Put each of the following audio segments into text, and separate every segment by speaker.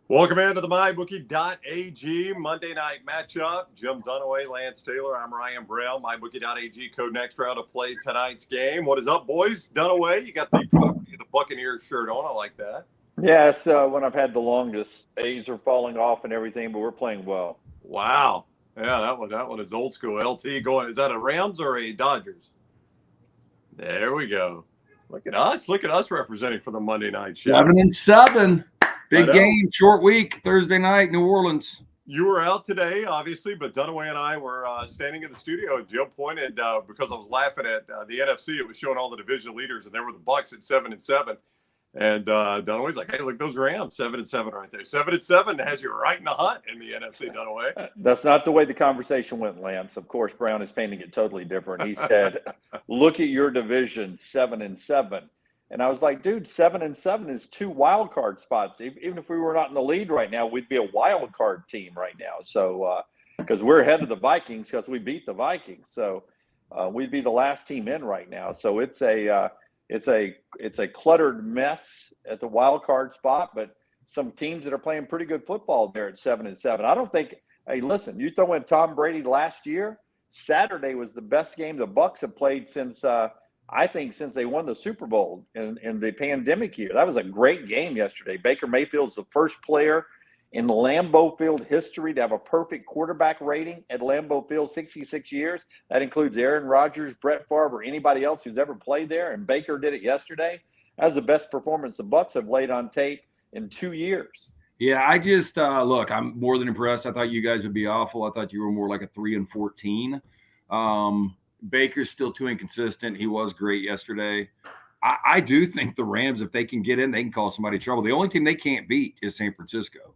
Speaker 1: Welcome into the MyBookie.ag Monday night matchup. Jim Dunaway, Lance Taylor. I'm Ryan Brown. MyBookie.ag Code NextRound to play tonight's game. What is up, boys? Dunaway, you got the Buccaneers shirt on. I like that.
Speaker 2: Yeah, it's when I've had the longest. A's are falling off and everything, but we're playing well.
Speaker 1: Wow. Yeah, that one is old school. LT going. Is that a Rams or a Dodgers? There we go. Look at us. Look at us representing for the Monday night show.
Speaker 3: 7-7. Big game, short week, Thursday night, New Orleans.
Speaker 1: You were out today, obviously, but Dunaway and I were standing in the studio. Jim pointed because I was laughing at the NFC. It was showing all the division leaders, and there were the Bucs at 7-7. And Dunaway's like, "Hey, look, those Rams, 7-7 right there. 7-7 has you right in the hunt in the NFC." Dunaway.
Speaker 2: That's not the way the conversation went, Lance. Of course, Brown is painting it totally different. He said, "Look at your division, 7-7." And I was like, dude, 7-7 is 2 wild card spots. Even if we were not in the lead right now, we'd be a wild card team right now. So, because we're ahead of the Vikings because we beat the Vikings. So, we'd be the last team in right now. So it's a cluttered mess at the wild card spot. But some teams that are playing pretty good football there at 7-7. I don't think. Hey, listen, you throw in Tom Brady last year. Saturday was the best game the Bucs have played since. I think since they won the Super Bowl in the pandemic year. That was a great game yesterday. Baker Mayfield's the first player in the Lambeau Field history to have a perfect quarterback rating at Lambeau Field, 66 years. That includes Aaron Rodgers, Brett Favre, or anybody else who's ever played there, and Baker did it yesterday. That was the best performance the Bucs have laid on tape in 2 years.
Speaker 3: Yeah, I just look, I'm more than impressed. I thought you guys would be awful. I thought you were more like a 3-14. Baker's still too inconsistent. He was great yesterday. I do think the Rams, if they can get in, they can cause somebody trouble. The only team they can't beat is San Francisco.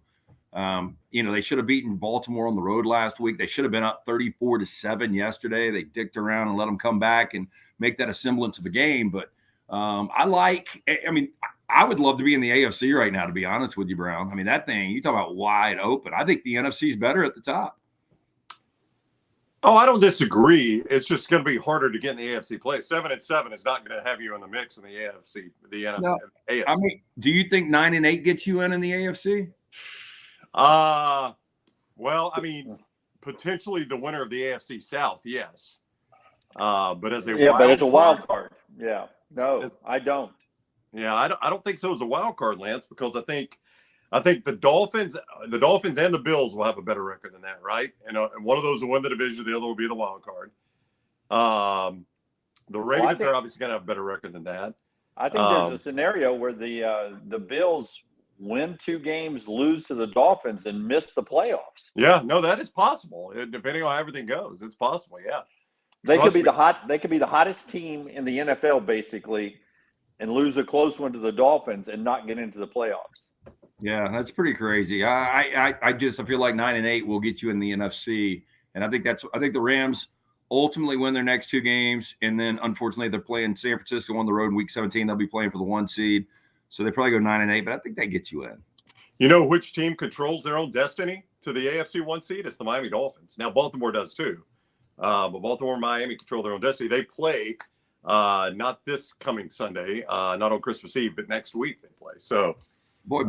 Speaker 3: They should have beaten Baltimore on the road last week. They should have been up 34-7 yesterday. They dicked around and let them come back and make that a semblance of a game. But I would love to be in the AFC right now, to be honest with you, Brown. I mean, that thing, you talk about wide open. I think the NFC is better at the top.
Speaker 1: Oh, I don't disagree. It's just going to be harder to get in the AFC play. 7-7 is not going to have you in the mix in the AFC, the NFC.
Speaker 3: No,
Speaker 1: AFC.
Speaker 3: I mean, do you think 9-8 gets you in the AFC?
Speaker 1: Well, I mean, potentially the winner of the AFC South, yes. But as
Speaker 2: a wild card. Yeah, no, I don't.
Speaker 1: Yeah, I don't think so as a wild card, Lance, because I think the Dolphins and the Bills will have a better record than that, right? And one of those will win the division, the other will be the wild card. The Ravens are obviously going to have a better record than that.
Speaker 2: I think there's a scenario where the Bills win 2 games, lose to the Dolphins, and miss the playoffs.
Speaker 1: Yeah, no, that is possible. Depending on how everything goes, it's possible. Yeah,
Speaker 2: they could be the hottest team in the NFL basically, and lose a close one to the Dolphins and not get into the playoffs.
Speaker 3: Yeah, that's pretty crazy. I feel like 9-8 will get you in the NFC, and I think the Rams ultimately win their next 2 games, and then unfortunately they're playing San Francisco on the road in Week 17. They'll be playing for the 1 seed, so they probably go 9-8. But I think that gets you in.
Speaker 1: You know which team controls their own destiny to the AFC 1 seed? It's the Miami Dolphins. Now Baltimore does too, but Baltimore and Miami control their own destiny. They play not this coming Sunday, not on Christmas Eve, but next week they play. So.
Speaker 3: Boy,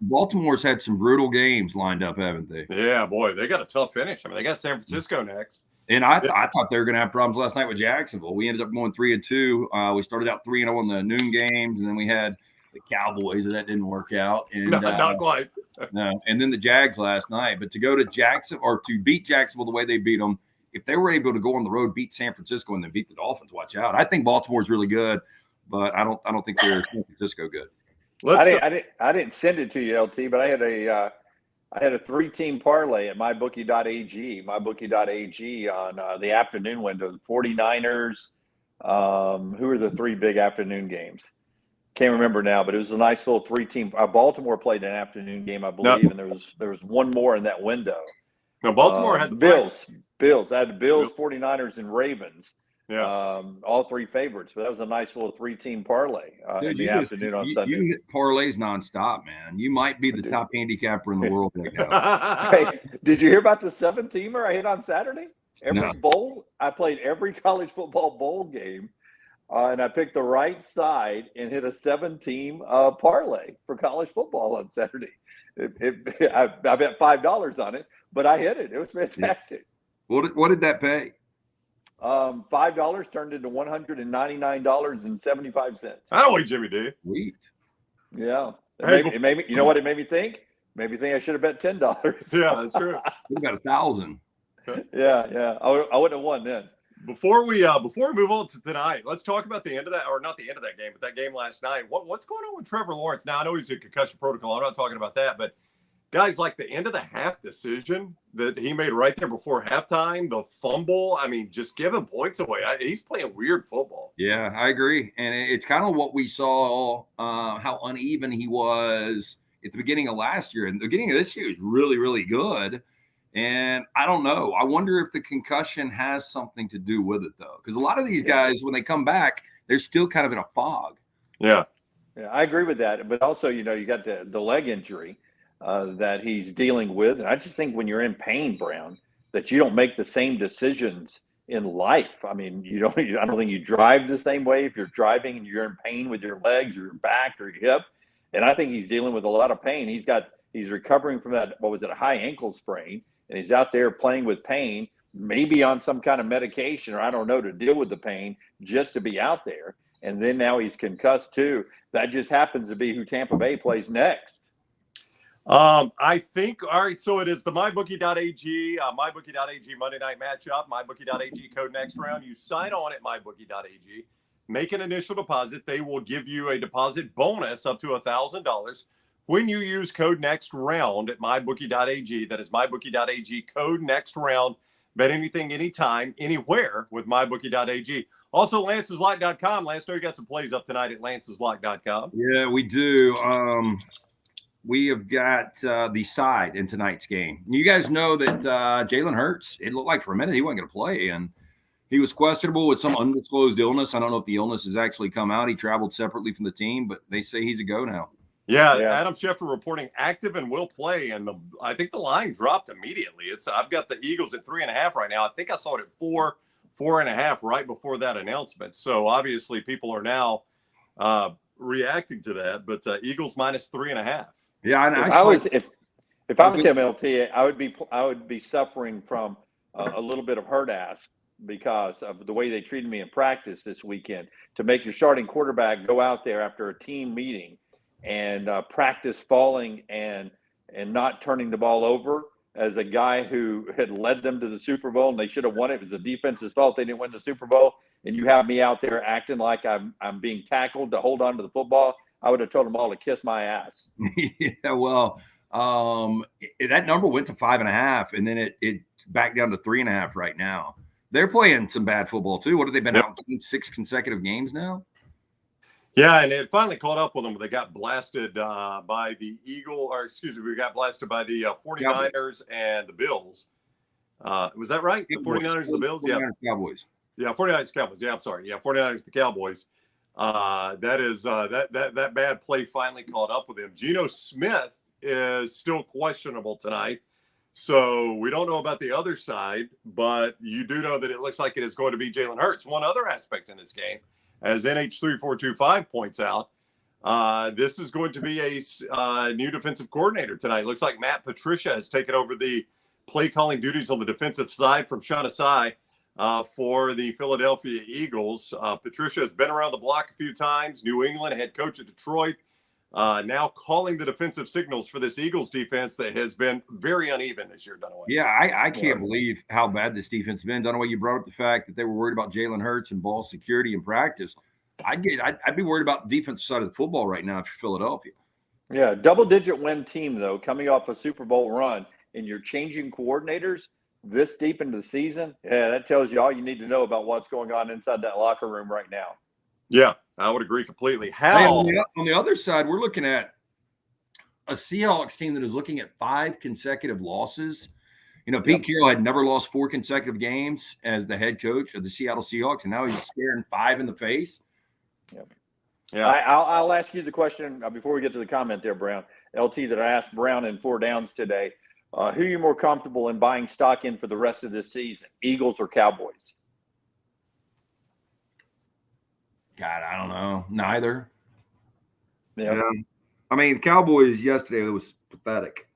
Speaker 3: Baltimore's had some brutal games lined up, haven't they?
Speaker 1: Yeah, boy, they got a tough finish. I mean, they got San Francisco next.
Speaker 3: And I thought they were going to have problems last night with Jacksonville. We ended up going 3-2. We started out 3-0 on the noon games, and then we had the Cowboys, and that didn't work out. And
Speaker 1: not quite.
Speaker 3: No, and then the Jags last night. But to go to Jacksonville or to beat Jacksonville the way they beat them, if they were able to go on the road, beat San Francisco, and then beat the Dolphins, watch out. I think Baltimore's really good, but I don't think they're San Francisco good.
Speaker 2: I didn't send it to you, LT, but I had a 3-team parlay at MyBookie.ag on the afternoon window. The 49ers. Who are the 3 big afternoon games? Can't remember now, but it was a nice little 3-team. Baltimore played an afternoon game, I believe, and there was one more in that window.
Speaker 1: No, Baltimore had the
Speaker 2: Bills. I had the Bills, 49ers, and Ravens.
Speaker 1: Yeah,
Speaker 2: all 3 favorites, but that was a nice little 3-team parlay in the afternoon on Sunday.
Speaker 3: You hit parlays nonstop, man. You might be the top handicapper in the world right now.
Speaker 2: Hey, did you hear about the 7-teamer I hit on Saturday? Bowl, I played every college football bowl game and I picked the right side and hit a 7-team parlay for college football on Saturday. I bet $5 on it, but I hit it. It was fantastic.
Speaker 3: What did that pay?
Speaker 2: $5 turned into $199.75.
Speaker 1: I don't wait, Jimmy D.
Speaker 3: Sweet.
Speaker 2: Yeah.
Speaker 1: Hey,
Speaker 2: it made me, you know what it made me think? Made me think I should have bet $10.
Speaker 1: Yeah, that's true.
Speaker 3: We got 1,000.
Speaker 2: Yeah. I wouldn't have won then.
Speaker 1: Before we move on to tonight, let's talk about the end of that, or not the end of that game, but that game last night. What's going on with Trevor Lawrence? Now, I know he's in concussion protocol. I'm not talking about that, but guys, like the end of the half decision that he made right there before halftime, the fumble, I mean, just giving points away. He's playing weird football.
Speaker 3: Yeah, I agree. And it's kind of what we saw, how uneven he was at the beginning of last year. And the beginning of this year was really, really good. And I don't know. I wonder if the concussion has something to do with it, though. Because a lot of these guys, when they come back, they're still kind of in a fog.
Speaker 1: Yeah.
Speaker 2: Yeah, I agree with that. But also, you got the leg injury that he's dealing with. And I just think when you're in pain, Brown, that you don't make the same decisions in life. I mean, I don't think you drive the same way if you're driving and you're in pain with your legs or your back or your hip. And I think he's dealing with a lot of pain. He's recovering from that, a high ankle sprain. And he's out there playing with pain, maybe on some kind of medication or I don't know, to deal with the pain just to be out there. And then now he's concussed too. That just happens to be who Tampa Bay plays next.
Speaker 1: I think, all right, so it is the MyBookie.ag Monday night matchup, MyBookie.ag code NextRound. You sign on at MyBookie.ag, make an initial deposit. They will give you a deposit bonus up to $1,000 when you use code NextRound at MyBookie.ag. That is MyBookie.ag code NextRound. Bet anything, anytime, anywhere with MyBookie.ag. Also, Lance'sLock.com. Lance, know you got some plays up tonight at Lance'sLock.com.
Speaker 3: Yeah, we do. We have got the side in tonight's game. You guys know that Jalen Hurts, it looked like for a minute he wasn't going to play, and he was questionable with some undisclosed illness. I don't know if the illness has actually come out. He traveled separately from the team, but they say he's a go now.
Speaker 1: Yeah, Adam Schefter reporting active and will play, and I think the line dropped immediately. I've got the Eagles at 3.5 right now. I think I saw it at 4.5 right before that announcement. So obviously people are now reacting to that. But Eagles minus 3.5.
Speaker 2: Yeah, and if I was him, LT, I would be suffering from a little bit of hurt ass because of the way they treated me in practice this weekend. To make your starting quarterback go out there after a team meeting and practice falling and not turning the ball over as a guy who had led them to the Super Bowl and they should have won it. It was the defense's fault they didn't win the Super Bowl. And you have me out there acting like I'm being tackled to hold on to the football. I would have told them all to kiss my ass.
Speaker 3: Yeah, well, that number went to 5.5, and then it back down to 3.5 right now. They're playing some bad football too. What have they been out 6 consecutive games now?
Speaker 1: Yeah, and it finally caught up with them. They got blasted by the we got blasted by the 49ers and the Bills. Was that right? The 49ers and the Bills?
Speaker 3: 49ers, Cowboys.
Speaker 1: Yeah, 49ers, Cowboys. Yeah, I'm sorry. Yeah, 49ers, the Cowboys. That bad play finally caught up with him. Geno Smith is still questionable tonight. So we don't know about the other side, but you do know that it looks like it is going to be Jalen Hurts. One other aspect in this game, as NH3425 points out, this is going to be a new defensive coordinator tonight. Looks like Matt Patricia has taken over the play calling duties on the defensive side from Sean Asai for the Philadelphia Eagles. Patricia has been around the block a few times. New England head coach at Detroit. Now calling the defensive signals for this Eagles defense that has been very uneven this year, Dunaway.
Speaker 3: Yeah, I can't believe how bad this defense has been. Dunaway, you brought up the fact that they were worried about Jalen Hurts and ball security in practice. I'd be worried about the defensive side of the football right now if you're Philadelphia.
Speaker 2: Yeah, double-digit win team, though, coming off a Super Bowl run, and you're changing coordinators this deep into the season. Yeah, that tells you all you need to know about what's going on inside that locker room right now.
Speaker 1: Yeah, I would agree completely.
Speaker 3: On the other side, we're looking at a Seahawks team that is looking at 5 consecutive losses. Pete Carroll had never lost 4 consecutive games as the head coach of the Seattle Seahawks, and now he's staring 5 in the face.
Speaker 2: Yeah. I'll ask you the question before we get to the comment there, Brown. LT, that I asked Brown in 4 Downs today. Who are you more comfortable in buying stock in for the rest of this season, Eagles or Cowboys?
Speaker 3: God, I don't know. Neither.
Speaker 2: Yeah.
Speaker 3: I mean, the Cowboys yesterday, it was pathetic.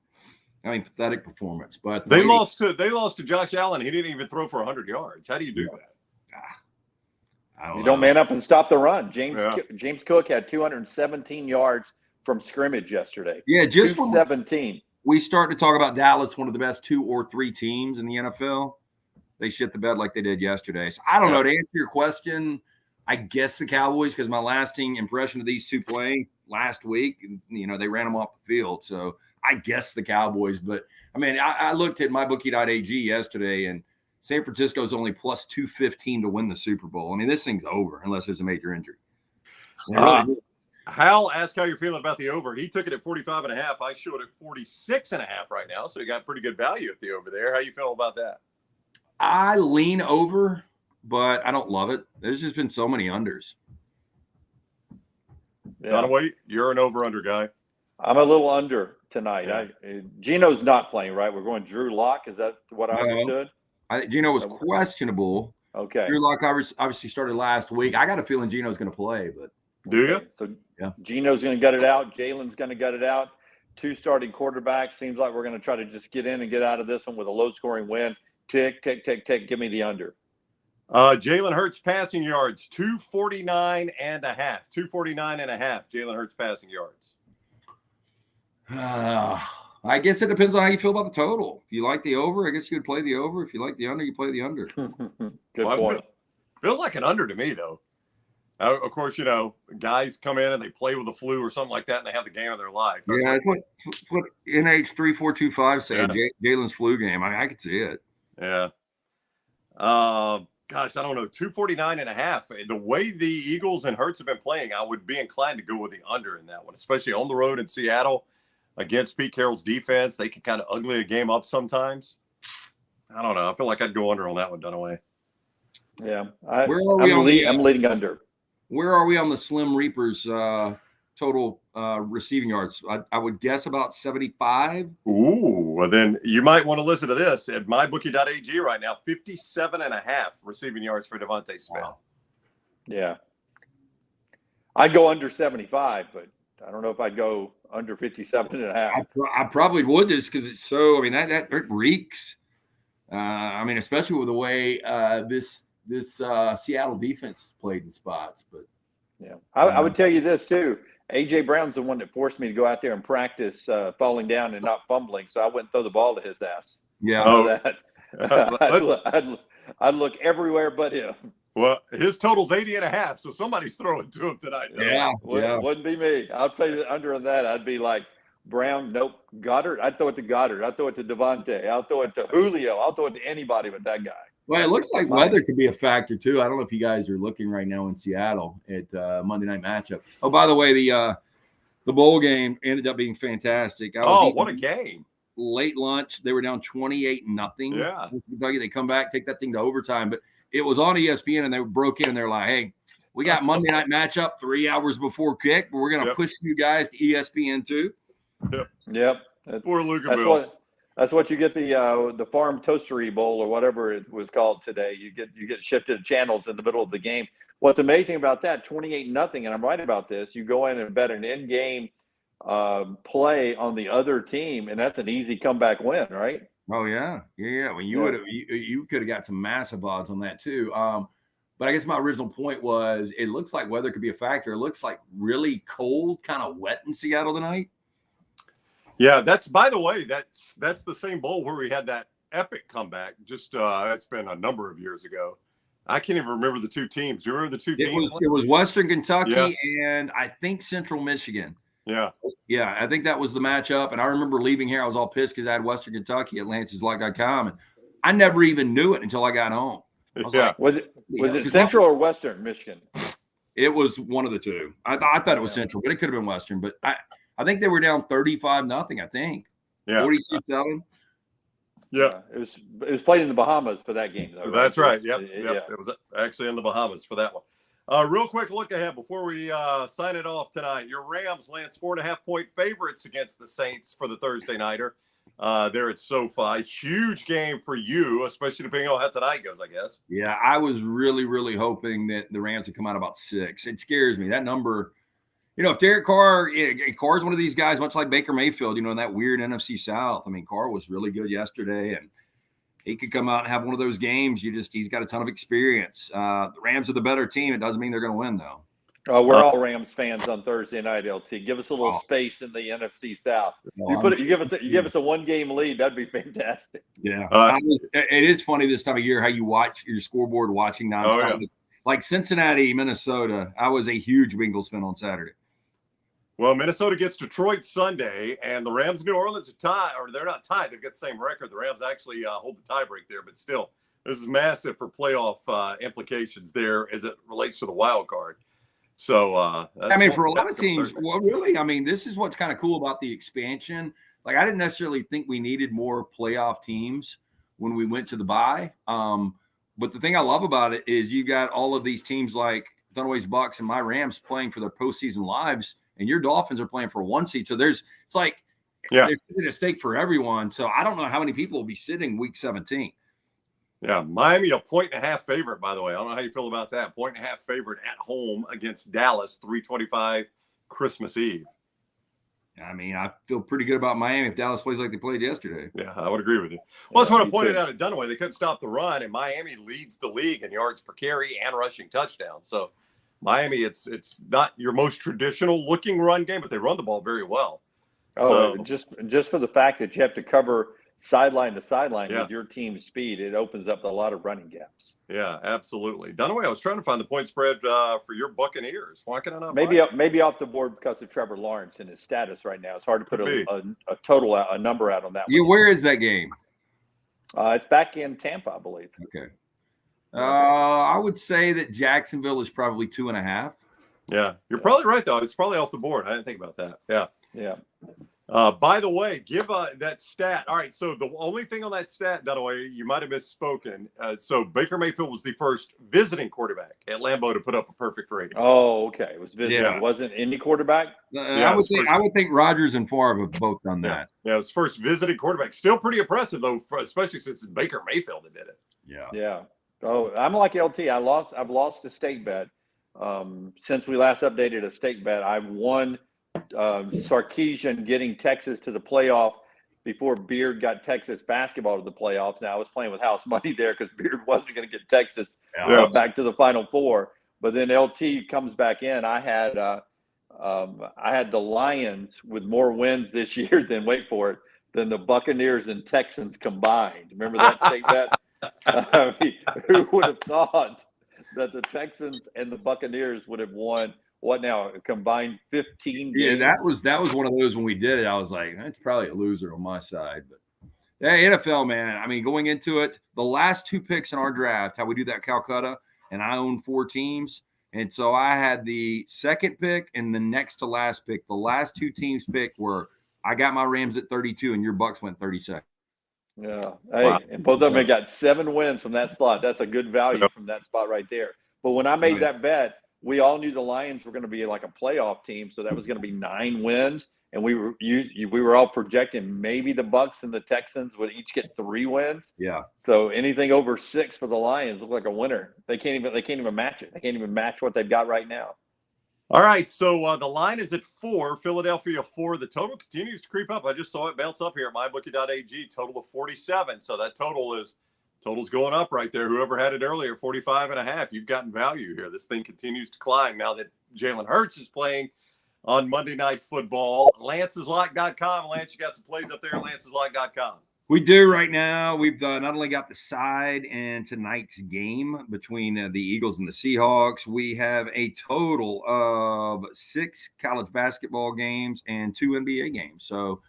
Speaker 3: I mean, pathetic performance. But
Speaker 1: they lost to Josh Allen. He didn't even throw for 100 yards. How do you do that?
Speaker 3: I don't know.
Speaker 2: You don't man up and stop the run. James Cook had 217 yards from scrimmage yesterday.
Speaker 3: Yeah, just
Speaker 2: 217.
Speaker 3: We start to talk about Dallas, one of the best 2 or 3 teams in the NFL. They shit the bed like they did yesterday. So I don't know. To answer your question, I guess the Cowboys, because my lasting impression of these two playing last week, they ran them off the field. So I guess the Cowboys. But, I mean, I looked at MyBookie.ag yesterday, and San Francisco's only plus 215 to win the Super Bowl. I mean, this thing's over unless there's a major injury.
Speaker 1: Hal asked how you're feeling about the over. He took it at 45.5. I show it at 46.5 right now. So you got pretty good value at the over there. How you feel about that?
Speaker 3: I lean over, but I don't love it. There's just been so many unders.
Speaker 2: Yeah.
Speaker 1: Dunaway, you're an over-under guy.
Speaker 2: I'm a little under tonight. Yeah. Gino's not playing, right? We're going Drew Lock. Is that what I understood?
Speaker 3: Gino was questionable.
Speaker 2: Okay.
Speaker 3: Drew Lock obviously started last week. I got a feeling Gino's going to play, but
Speaker 1: do you?
Speaker 2: So yeah, Gino's going to gut it out. Jalen's going to gut it out. 2 starting quarterbacks. Seems like we're going to try to just get in and get out of this one with a low-scoring win. Tick, tick, tick, tick. Give me the under.
Speaker 1: Jalen Hurts passing yards 249.5. 249.5. Jalen Hurts passing yards.
Speaker 3: I guess it depends on how you feel about the total. If you like the over, I guess you would play the over. If you like the under, you play the under.
Speaker 2: Good point.
Speaker 1: Feels like an under to me, though. Of course, guys come in and they play with the flu or something like that, and they have the game of their life.
Speaker 3: That's what NH3425 saying. Jalen's flu game. I could see it.
Speaker 1: Yeah. Gosh, I don't know. 249.5. The way the Eagles and Hurts have been playing, I would be inclined to go with the under in that one, especially on the road in Seattle against Pete Carroll's defense. They can kind of ugly a game up sometimes. I don't know. I feel like I'd go under on that one, Dunaway.
Speaker 2: Yeah.
Speaker 3: I'm
Speaker 2: leading under.
Speaker 3: Where are we on the Slim Reapers total receiving yards? I would guess about 75.
Speaker 1: Ooh, well then you might want to listen to this at MyBookie.ag right now. 57.5 receiving yards for Devontae Smith. Wow.
Speaker 2: Yeah. I'd go under 75, but I don't know if I'd go under 57.5.
Speaker 3: I probably would just because it's so. I mean that reeks. I mean, especially with the way this Seattle defense is played in spots. But
Speaker 2: yeah, I would tell you this too. A.J. Brown's the one that forced me to go out there and practice falling down and not fumbling, so I wouldn't throw the ball to his ass.
Speaker 3: Yeah.
Speaker 2: I'd look everywhere but him.
Speaker 1: Well, his total's 80.5, so somebody's throwing to him tonight.
Speaker 3: Yeah.
Speaker 2: Wouldn't be me. I'd play the under on that. I'd be like, Brown, nope. Goddard, I'd throw it to Goddard. I'd throw it to Devontae. I'll throw it to Julio. I'll throw it to anybody but that guy.
Speaker 3: Well, it looks like weather could be a factor too. I don't know if you guys are looking right now in Seattle at Monday night matchup. Oh, by the way, the bowl game ended up being fantastic.
Speaker 1: What a game!
Speaker 3: Late lunch, they were down 28-0.
Speaker 1: Yeah,
Speaker 3: Kentucky, they come back, take that thing to overtime, but it was on ESPN, and they broke in. And they're like, "Hey, we got Monday night matchup 3 hours before kick, but we're going to push you guys to ESPN too."
Speaker 2: Yep.
Speaker 1: Poor Luca Bill.
Speaker 2: That's what you get the Farm Toastery Bowl or whatever it was called today. You get shifted channels in the middle of the game. What's amazing about that, 28-0, and I'm right about this, you go in and bet an in-game play on the other team, and that's an easy comeback win, right?
Speaker 3: Oh, yeah. Well, you could have got some massive odds on that too. But I guess my original point was it looks like weather could be a factor. It looks like really cold, kind of wet in Seattle tonight.
Speaker 1: Yeah, by the way, that's the same bowl where we had that epic comeback. Just it's been a number of years ago. I can't even remember the two teams. Do you remember the two teams?
Speaker 3: It was Western Kentucky and I think Central Michigan.
Speaker 1: Yeah,
Speaker 3: I think that was the matchup. And I remember leaving here, I was all pissed because I had Western Kentucky at Lance'sLock.com, and I never even knew it until I got home. I was like,
Speaker 2: was it Central or Western Michigan?
Speaker 3: It was one of the two. I thought it was Central, but it could have been Western. But I think they were down 35-0. I think 42-7.
Speaker 1: Yeah,
Speaker 2: it was played in the Bahamas for that game, though.
Speaker 1: That's right. Yep. It was actually in the Bahamas for that one. Real quick look ahead before we sign it off tonight. Your Rams, Lance, 4.5-point favorites against the Saints for the Thursday nighter. there at SoFi. Huge game for you, especially depending on how tonight goes, I guess.
Speaker 3: Yeah, I was really, really hoping that the Rams would come out about 6. It scares me. That number, if Derek Carr, Carr's one of these guys, much like Baker Mayfield, in that weird NFC South. I mean, Carr was really good yesterday, and he could come out and have one of those games. He's got a ton of experience. The Rams are the better team. It doesn't mean they're going to win, though.
Speaker 2: We're all Rams fans on Thursday night, LT. Give us a little space in the NFC South. You give us a 1-game lead. That'd be fantastic.
Speaker 3: Yeah, it is funny this time of year how you watch your scoreboard watching nonstop. Oh, yeah. Like Cincinnati, Minnesota. I was a huge Bengals fan on Saturday.
Speaker 1: Well, Minnesota gets Detroit Sunday, and the Rams, New Orleans are tied, or they're not tied. They've got the same record. The Rams actually hold the tiebreak there, but still, this is massive for playoff implications there as it relates to the wild card. So,
Speaker 3: for a lot of teams, well, really, this is what's kind of cool about the expansion. Like, I didn't necessarily think we needed more playoff teams when we went to the bye. But the thing I love about it is you got all of these teams like Dunaway's Bucks and my Rams playing for their postseason lives, and your Dolphins are playing for a 1 seed. So there's a stake for everyone. So I don't know how many people will be sitting week 17.
Speaker 1: Yeah, Miami a 1.5 favorite, by the way. I don't know how you feel about that. 1.5 favorite at home against Dallas, 3:25 Christmas Eve.
Speaker 3: I feel pretty good about Miami if Dallas plays like they played yesterday.
Speaker 1: Yeah, I would agree with you. Well, that's what I pointed out at Dunaway. They couldn't stop the run, and Miami leads the league in yards per carry and rushing touchdowns. So Miami, it's not your most traditional looking run game, but they run the ball very well.
Speaker 2: Oh, so, just for the fact that you have to cover sideline to sideline with your team's speed, it opens up a lot of running gaps.
Speaker 1: Yeah, absolutely. Dunaway, I was trying to find the point spread for your Buccaneers. Why can I not
Speaker 2: maybe off the board because of Trevor Lawrence and his status right now? It's hard to put a number out on that one.
Speaker 3: Where is that game?
Speaker 2: It's back in Tampa, I believe.
Speaker 3: Okay. I would say that Jacksonville is probably 2.5.
Speaker 1: Yeah, you're probably right, though. It's probably off the board. I didn't think about that.
Speaker 2: Yeah.
Speaker 1: By the way, give that stat. All right, so the only thing on that stat, Dunaway, you might have misspoken. So Baker Mayfield was the first visiting quarterback at Lambeau to put up a perfect rating.
Speaker 2: Oh, okay. It was visiting. Yeah. It wasn't any quarterback?
Speaker 3: I would think Rodgers and Favre have both done that.
Speaker 1: Yeah, it was first visiting quarterback. Still pretty impressive, though, especially since it's Baker Mayfield that did it.
Speaker 2: Yeah. Oh, I'm like LT. I've lost a stake bet. Since we last updated a stake bet, I've won Sarkisian getting Texas to the playoff before Beard got Texas basketball to the playoffs. Now I was playing with house money there because Beard wasn't going to get Texas back to the Final Four. But then LT comes back in. I had the Lions with more wins this year than than the Buccaneers and Texans combined. Remember that stake bet? Who would have thought that the Texans and the Buccaneers would have won? What now? A combined 15 games?
Speaker 3: Yeah, that was one of those when we did it. I was like, that's probably a loser on my side. But yeah, NFL, man. Going into it, the last 2 picks in our draft, how we do that Calcutta, and I own 4 teams. And so I had the second pick and the next to last pick. The last 2 teams picked were I got my Rams at 32 and your Bucks went 32nd.
Speaker 2: Yeah. Hey, and both of them got 7 wins from that slot. That's a good value from that spot right there. But when I made that bet, we all knew the Lions were going to be like a playoff team, so that was going to be 9 wins. And we were all projecting maybe the Bucks and the Texans would each get 3 wins.
Speaker 3: Yeah.
Speaker 2: So anything over 6 for the Lions looked like a winner. They can't even match it. They can't even match what they've got right now.
Speaker 1: All right, so the line is at 4. Philadelphia 4. The total continues to creep up. I just saw it bounce up here at MyBookie.ag. Total of 47. So that total's going up right there. Whoever had it earlier, 45.5. You've gotten value here. This thing continues to climb now that Jalen Hurts is playing on Monday Night Football. Lance'sLock.com. Lance, you got some plays up there at Lance'sLock.com.
Speaker 3: We do right now. We've not only got the side and tonight's game between the Eagles and the Seahawks. We have a total of 6 college basketball games and 2 NBA games. So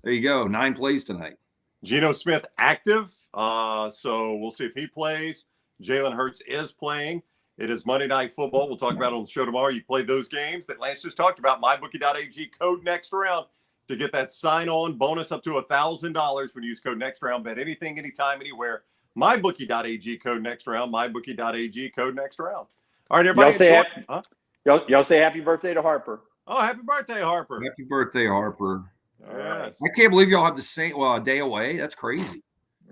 Speaker 3: there you go. 9 plays tonight.
Speaker 1: Geno Smith active. So we'll see if he plays. Jalen Hurts is playing. It is Monday Night Football. We'll talk about it on the show tomorrow. You played those games that Lance just talked about. MyBookie.ag code NextRound to get that sign-on bonus up to $1,000 when you use code NextRound. Bet anything, anytime, anywhere. MyBookie.ag code NextRound. MyBookie.ag code NextRound. All right, everybody.
Speaker 2: Y'all say happy birthday to Harper.
Speaker 1: Oh, happy birthday, Harper.
Speaker 3: Happy birthday, Harper.
Speaker 2: All right.
Speaker 1: Yes.
Speaker 3: I can't believe y'all have the same a day away. That's crazy.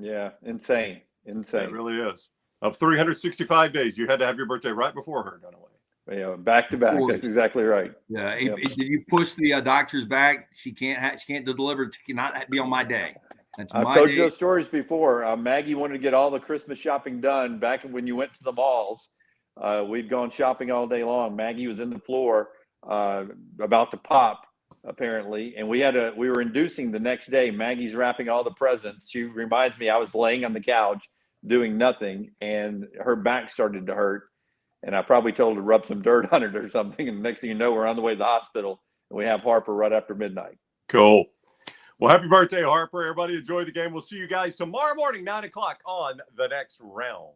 Speaker 2: Yeah, insane.
Speaker 1: It really is. Of 365 days, you had to have your birthday right before her, Dunaway.
Speaker 2: Yeah, back to back. That's exactly right.
Speaker 3: Yeah.
Speaker 2: Yep.
Speaker 3: Did you push the doctors back? She can't deliver. She cannot be on my day. That's
Speaker 2: I've
Speaker 3: my
Speaker 2: told
Speaker 3: day.
Speaker 2: you those stories before. Maggie wanted to get all the Christmas shopping done back when you went to the malls. We'd gone shopping all day long. Maggie was in the floor about to pop, apparently, and we were inducing the next day. Maggie's wrapping all the presents. She reminds me I was laying on the couch doing nothing, and her back started to hurt. And I probably told her to rub some dirt on it or something. And the next thing you know, we're on the way to the hospital, and we have Harper right after midnight.
Speaker 1: Cool. Well, happy birthday, Harper. Everybody enjoy the game. We'll see you guys tomorrow morning, 9 o'clock on the Next Round.